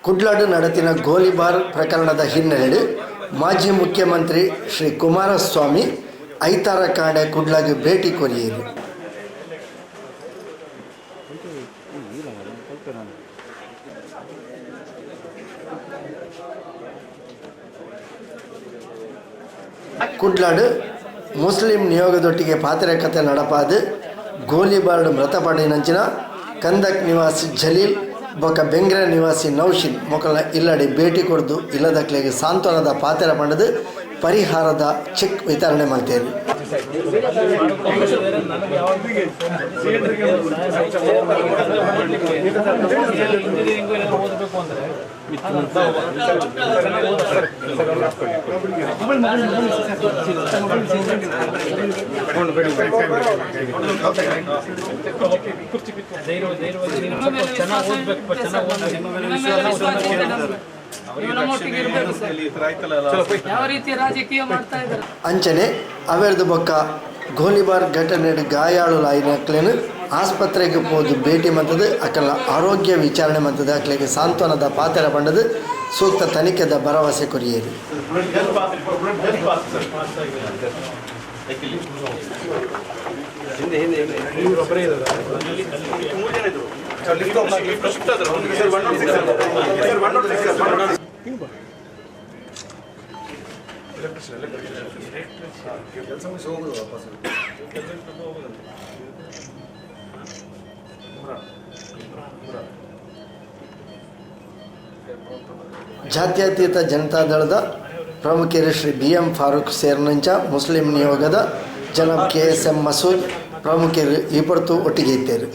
ಕುಡ್ಲಾಡು ನಡೆತಿನ ಗೋಲಿಬಾರ್ ಪ್ರಕರಣದ ಹಿನ್ನೆಲೆಯಲ್ಲಿ ಮಾಜಿ ಮುಖ್ಯಮಂತ್ರಿ ಶ್ರೀ ಕುಮಾರಸ್ವಾಮಿ ಐತಾರ ಕಾಂಡೆ ಕುಡ್ಲಾಗೆ ಭೇಟಿ ಕೊರಿಯರು. ಕುಡ್ಲಾಡು ಮುಸ್ಲಿಂ ನಿಯೋಗದೊಟ್ಟಿಗೆ ಪಾತ್ರಕತೆ ನಡಪಾದು ಗೋಲಿಬಾರ್ಡ್ ಮೃತಪಡಿನಂಚಿನ ಕಂದಕ್ ನಿವಾಸಿ ಜಲೀಲ್ ಬೊಕ ಬೆಂಗ್ರೆ ನಿವಾಸಿ ನೌಶಿನ್ ಮೊಕಲ ಇಲ್ಲಡೆ ಭೇಟಿ ಕೊಡ್ದು ಇಲ್ಲದಕ್ಲೆಗೆ ಸಾಂತ್ವನದ ಪಾತ್ರ ಪಂಡದು ಪರಿಹಾರದ ಚೆಕ್ ವಿತರಣೆ ಮಾಡ್ತೇವೆ. ಅಂಚನೆ ಅವೆರ್ದು ಬೊಕ್ಕ ಗೋಲಿಬಾರ್ ಘಟನೆ ಗಾಯಾಳುಲಾಯಿನಕ್ಲೇನು ಆಸ್ಪತ್ರೆಗೆ ಹೋದು ಭೇಟಿ ಮಂತದ್ದು ಅಕ್ಕಲ ಆರೋಗ್ಯ ವಿಚಾರಣೆ ಮಂತದ್ದು ಅಕ್ಲೆಗೆ ಸಾಂತ್ವನದ ಪಾತ್ರ ಪಂಡದು ಸೂಕ್ತ ತನಿಖೆದ ಭರವಸೆ ಕೊರಿಯೇರಿ. ಜಾತ್ಯತೀತ ಜನತಾದಳದ ಪ್ರಮುಖರು ಶ್ರೀ BM ಫಾರೂಕ್ ಸೇರಿನಂಚ ಮುಸ್ಲಿಂ ನಿಯೋಗದ ಜನಾಬ್ KSM ಮಸೂದ್ ಪ್ರಮುಖರು ಈ ಪೊರ್ತು ಒಟ್ಟಿಗೆ ಇದ್ದರು.